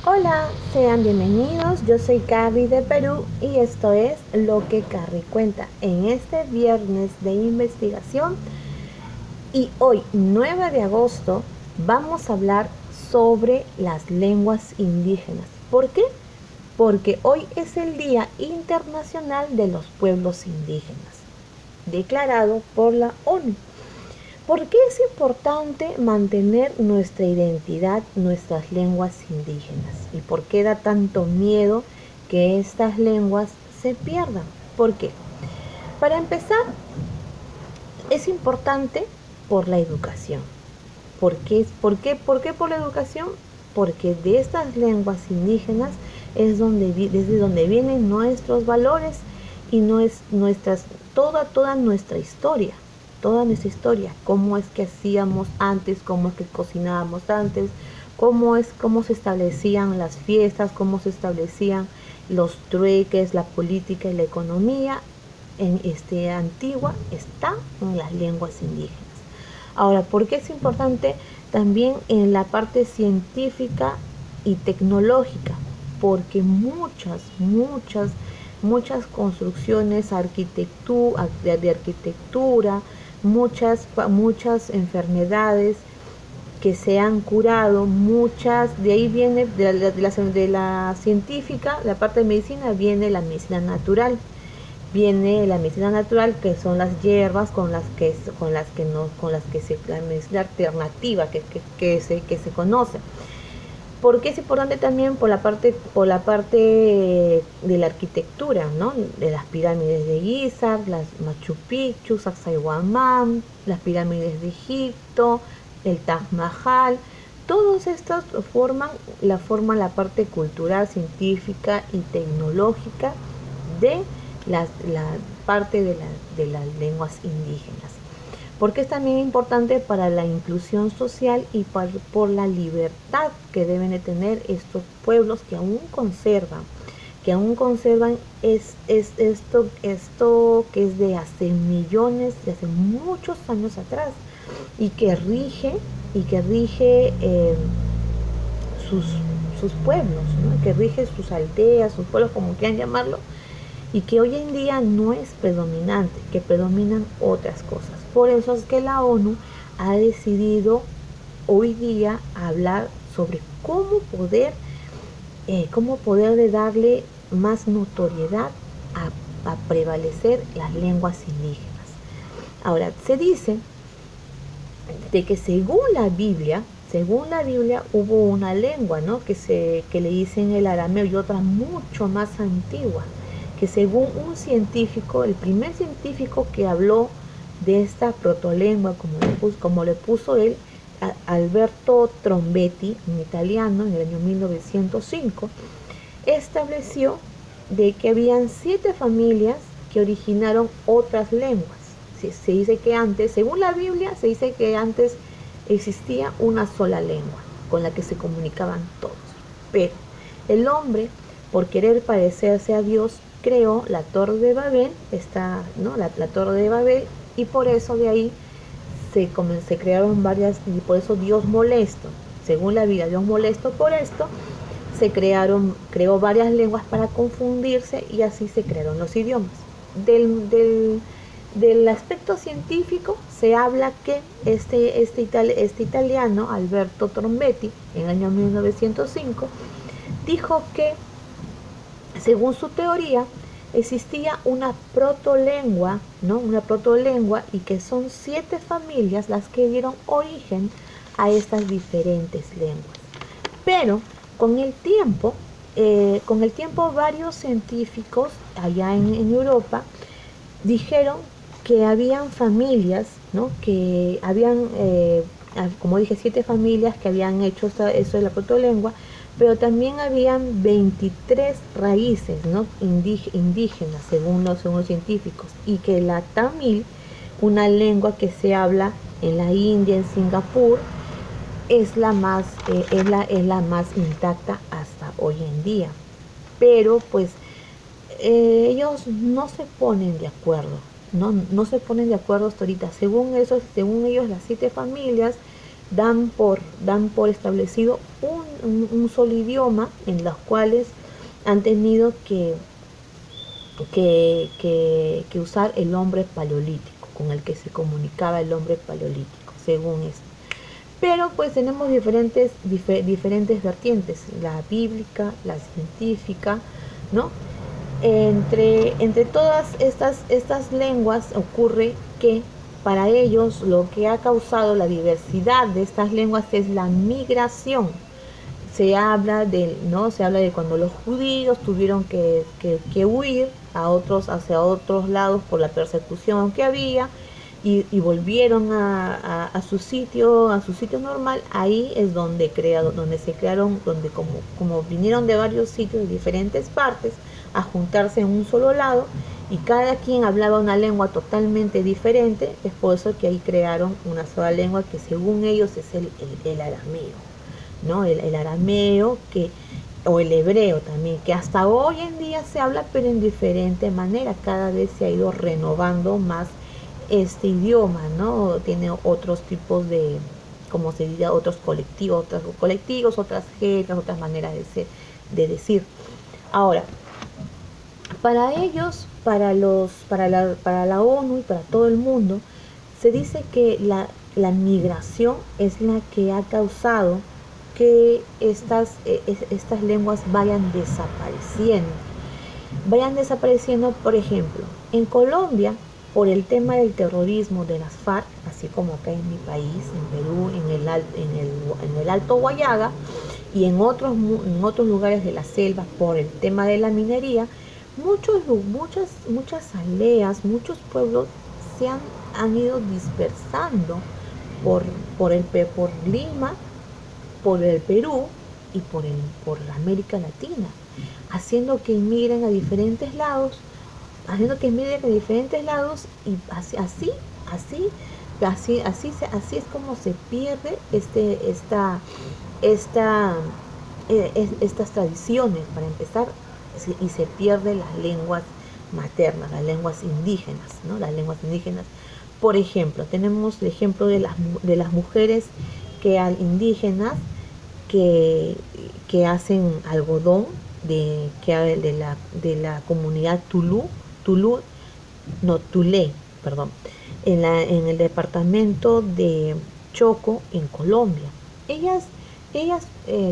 Hola, sean bienvenidos. Yo soy Carrie de Perú y esto es Lo que Carrie cuenta en este viernes de investigación. Y hoy, 9 de agosto, vamos a hablar sobre las lenguas indígenas. ¿Por qué? Porque hoy es el Día Internacional de los Pueblos Indígenas, declarado por la ONU. ¿Por qué es importante mantener nuestra identidad, nuestras lenguas indígenas? ¿Y por qué da tanto miedo que estas lenguas se pierdan? ¿Por qué? Para empezar, es importante por la educación. ¿Por qué por la educación? Porque de estas lenguas indígenas es desde donde vienen nuestros valores y toda nuestra historia, cómo es que hacíamos antes, cómo es que cocinábamos antes, cómo se establecían las fiestas, cómo se establecían los trueques, la política y la economía en antigua está en las lenguas indígenas. Ahora, ¿por qué es importante también en la parte científica y tecnológica? Porque muchas construcciones de arquitectura, muchas enfermedades que se han curado, de ahí viene, de la científica, la parte de medicina, viene la medicina natural. Viene la medicina natural, que son las hierbas la medicina alternativa que se conoce. Porque es importante también por la parte de la arquitectura, ¿no? De las pirámides de Gizar, las Machu Picchu, Sacsayhuamán, las pirámides de Egipto, el Taj Mahal. Todos estos forman la parte cultural, científica y tecnológica de la parte de las lenguas indígenas. Porque es también importante para la inclusión social y por la libertad que deben de tener estos pueblos que aún conservan esto que es de hace muchos años atrás, y que rige sus, sus pueblos, ¿no? Que rige sus aldeas, sus pueblos, como quieran llamarlo, y que hoy en día no es predominante, que predominan otras cosas. Por eso es que la ONU ha decidido hoy día hablar sobre cómo poder de darle más notoriedad a prevalecer las lenguas indígenas. Ahora, se dice de que según la Biblia hubo una lengua, ¿no? que le dicen el arameo, y otra mucho más antigua, que según un científico, el primer científico que habló de esta protolengua, como le puso él, Alberto Trombetti, un italiano, en el año 1905, estableció de que habían 7 familias que originaron otras lenguas. Se dice que antes, según la Biblia, se dice que antes existía una sola lengua con la que se comunicaban todos. Pero el hombre, por querer parecerse a Dios, creó la Torre de Babel, la Torre de Babel, y por eso de ahí se crearon varias, y por eso Dios molesto, según la Biblia, Dios molesto por esto, creó varias lenguas para confundirse, y así se crearon los idiomas. Del aspecto científico se habla que este italiano, Alberto Trombetti, en el año 1905, dijo que, según su teoría, existía una protolengua, ¿no? Una protolengua, y que son 7 familias las que dieron origen a estas diferentes lenguas. Pero con el tiempo varios científicos allá en Europa dijeron que habían familias, ¿no? Que habían, como dije, 7 familias que habían hecho eso de la protolengua, pero también habían 23 raíces, ¿no? indígenas, según los científicos, y que la tamil, una lengua que se habla en la India, en Singapur, es la más intacta hasta hoy en día. Pero pues ellos no se ponen de acuerdo, no se ponen de acuerdo hasta ahorita. Según ellos, las 7 familias dan por establecido un solo idioma, en los cuales han tenido que usar el hombre paleolítico, con el que se comunicaba el hombre paleolítico, según esto. Pero pues tenemos diferentes vertientes, la bíblica, la científica, ¿no? Entre todas estas lenguas ocurre que para ellos lo que ha causado la diversidad de estas lenguas es la migración. ¿No? Se habla de cuando los judíos tuvieron que huir hacia otros lados por la persecución que había, y volvieron a su sitio normal. Ahí es donde se crearon, donde como vinieron de varios sitios, de diferentes partes, a juntarse en un solo lado, y cada quien hablaba una lengua totalmente diferente. Es por eso que ahí crearon una sola lengua, que según ellos es el arameo, ¿no? El arameo, o el hebreo también, que hasta hoy en día se habla, pero en diferente manera. Cada vez se ha ido renovando más este idioma, ¿no? Tiene otros tipos de, como se diría, otros colectivos, otras jergas, otras maneras de decir. Ahora, para ellos, para la ONU y para todo el mundo, se dice que la migración es la que ha causado que estas lenguas vayan desapareciendo. Por ejemplo, en Colombia, por el tema del terrorismo de las FARC, así como acá en mi país, en Perú, en el Alto Guayaga, y en otros lugares de la selva, por el tema de la minería, muchas aldeas, muchos pueblos han ido dispersando por Lima, por el Perú y por América Latina, haciendo que inmigren a diferentes lados, y así es como se pierde estas tradiciones, para empezar, y se pierden las lenguas maternas, las lenguas indígenas, ¿no? Las lenguas indígenas. Por ejemplo, tenemos el ejemplo de las mujeres indígenas que hacen algodón, de la comunidad Tulé, perdón, en el departamento de Choco, en Colombia. Ellas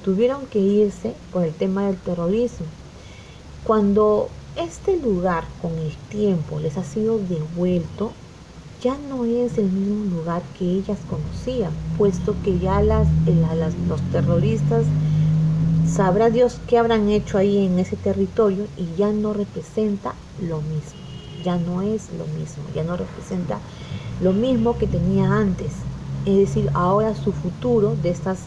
tuvieron que irse por el tema del terrorismo. Cuando este lugar con el tiempo les ha sido devuelto, ya no es el mismo lugar que ellas conocían, puesto que ya los terroristas, sabrá Dios qué habrán hecho ahí en ese territorio, y ya no representa lo mismo, ya no es lo mismo, ya no representa lo mismo que tenía antes. Es decir, ahora su futuro de estas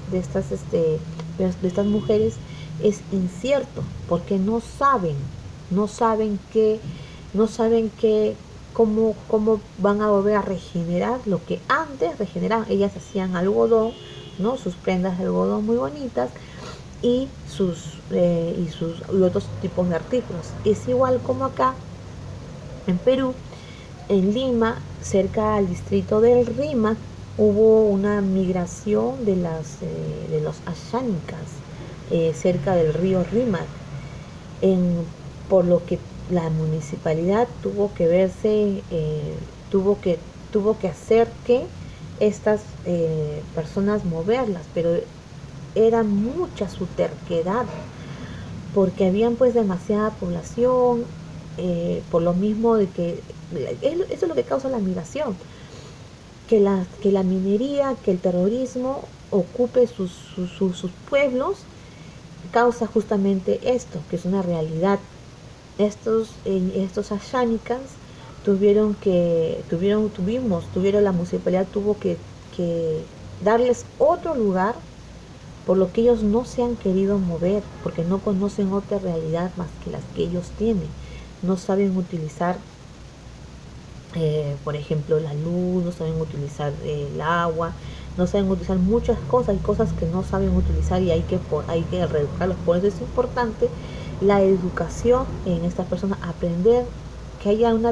mujeres es incierto, porque no saben cómo van a volver a regenerar lo que antes regeneraban. Ellas hacían algodón, ¿no? Sus prendas de algodón muy bonitas, y otros tipos de artículos. Es igual como acá en Perú, en Lima, cerca al distrito del Rímac, hubo una migración de los ashánicas, cerca del río Rímac, por lo que la municipalidad tuvo que hacer que estas personas moverlas, pero era mucha su terquedad, porque habían pues demasiada población, por lo mismo de que eso es lo que causa la migración, que la minería, que el terrorismo ocupe sus pueblos, causa justamente esto, que es una realidad. Estos ashánicas tuvieron la municipalidad tuvo que darles otro lugar, por lo que ellos no se han querido mover, porque no conocen otra realidad más que las que ellos tienen. No saben utilizar, por ejemplo, la luz, no saben utilizar el agua, no saben utilizar muchas cosas. Hay cosas que no saben utilizar, y hay que reeducarlos. Por eso es importante la educación en estas personas, aprender, que haya un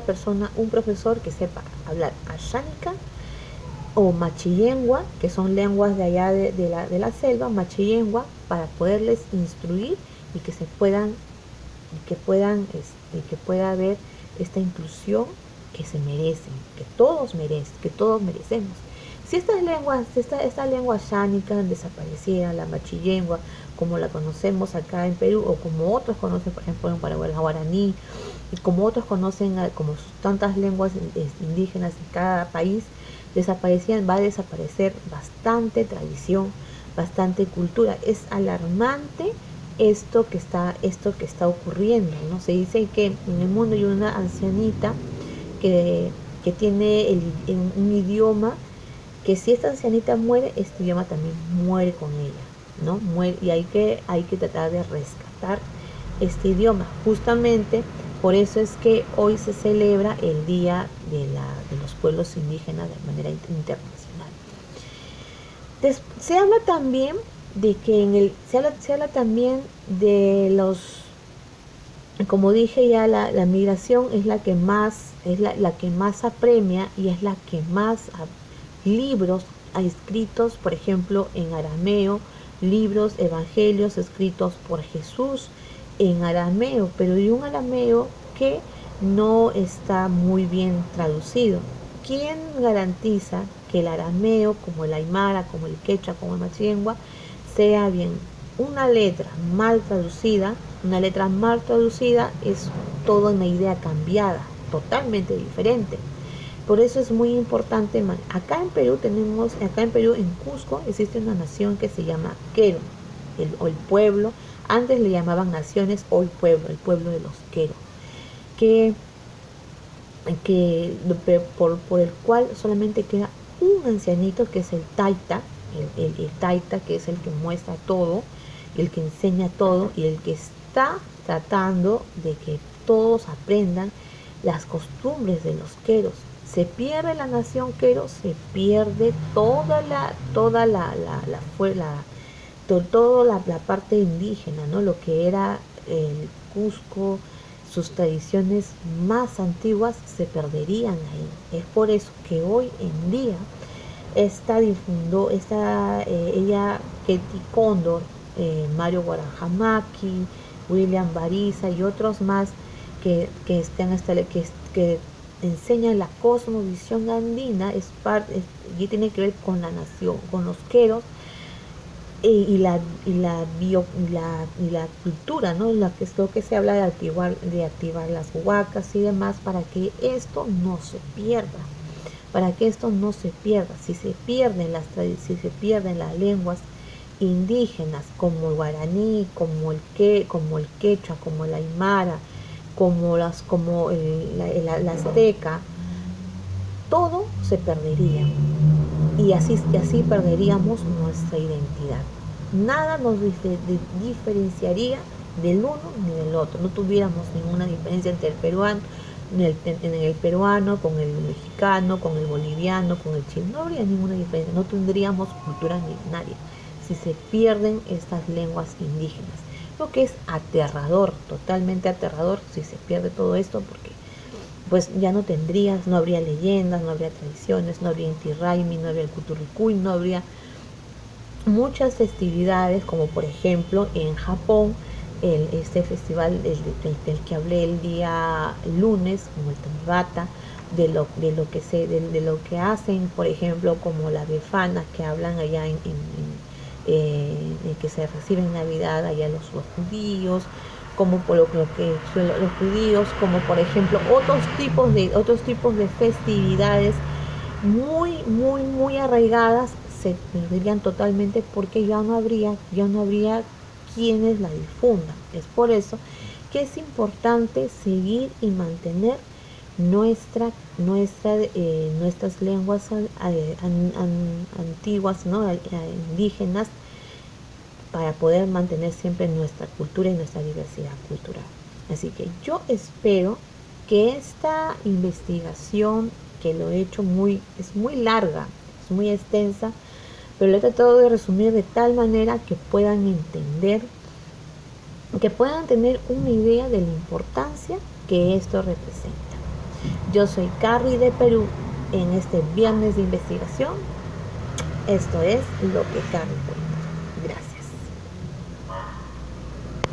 profesor que sepa hablar ashánica, o machillengua, que son lenguas de allá de la selva, machillengua, para poderles instruir y que se puedan, y que pueda haber esta inclusión que se merecen, que todos merecemos. Si esta lengua sánica desapareciera, la machillengua, como la conocemos acá en Perú, o como otros conocen, por ejemplo, en Paraguay, el guaraní, y como otros conocen, como tantas lenguas indígenas en cada país, desaparecían, va a desaparecer bastante tradición, bastante cultura. Es alarmante esto que está ocurriendo, ¿no? Se dice que en el mundo hay una ancianita que, que tiene un idioma que si esta ancianita muere, este idioma también muere con ella, ¿no? Muere, y hay que tratar de rescatar este idioma. Justamente por eso es que hoy se celebra el Día de los Pueblos Indígenas de manera internacional. Se habla también de que se habla también de los, como dije ya, la migración es la que más, la que más apremia y es la que más libros escritos, por ejemplo, en arameo, libros, evangelios escritos por Jesús en arameo, pero de un arameo que no está muy bien traducido. ¿Quién garantiza que el arameo, como el aymara, como el quechua, como el machillengua, sea bien? Una letra mal traducida, es toda una idea cambiada, totalmente diferente. Por eso es muy importante. Acá en Perú en Cusco, existe una nación que se llama Quero, el pueblo. Antes le llamaban naciones, hoy pueblo, el pueblo de los Quero, que, por el cual solamente queda un ancianito que es el taita, el taita, que es el que muestra todo, el que enseña todo y el que está tratando de que todos aprendan las costumbres de los queros. Se pierde la nación quero, se pierde toda la parte indígena, ¿no? Lo que era el Cusco, sus tradiciones más antiguas se perderían ahí. Es por eso que hoy en día ella, Ketty Cóndor, Mario Guarajamaki, William Bariza y otros más que enseñan la cosmovisión andina, y tiene que ver con la nación, con los queros, y la cultura, ¿no? Que es lo que se habla de activar las huacas y demás, para que esto no se pierda. Si se pierden las lenguas indígenas como el guaraní, como el quechua, como el aymara, como la azteca, todo se perdería, y así perderíamos nuestra identidad. Nada nos diferenciaría del uno ni del otro. No tuviéramos ninguna diferencia entre el peruano, con el mexicano, con el boliviano, con el chileno. No habría ninguna diferencia. No tendríamos cultura milenaria si se pierden estas lenguas indígenas. Lo que es aterrador, totalmente aterrador, si se pierde todo esto, porque pues ya no habría leyendas, no habría tradiciones, no habría Inti Raymi, no habría el Kuturikuy, no habría muchas festividades, como por ejemplo en Japón, este festival del que hablé el día lunes, como el Tanibata, de lo que hacen, por ejemplo, como la Befana, que hablan allá que se recibe en Navidad allá los judíos, como por lo que los judíos, como por ejemplo otros tipos de festividades muy arraigadas, se perderían totalmente, porque ya no habría quienes la difundan. Es por eso que es importante seguir y mantener nuestras lenguas antiguas, ¿no? Indígenas, para poder mantener siempre nuestra cultura y nuestra diversidad cultural. Así que yo espero que esta investigación, que lo he hecho es muy larga, es muy extensa, pero lo he tratado de resumir de tal manera que puedan entender, que puedan tener una idea de la importancia que esto representa. Yo soy Carrie de Perú, en este viernes de investigación. Esto es lo que canta.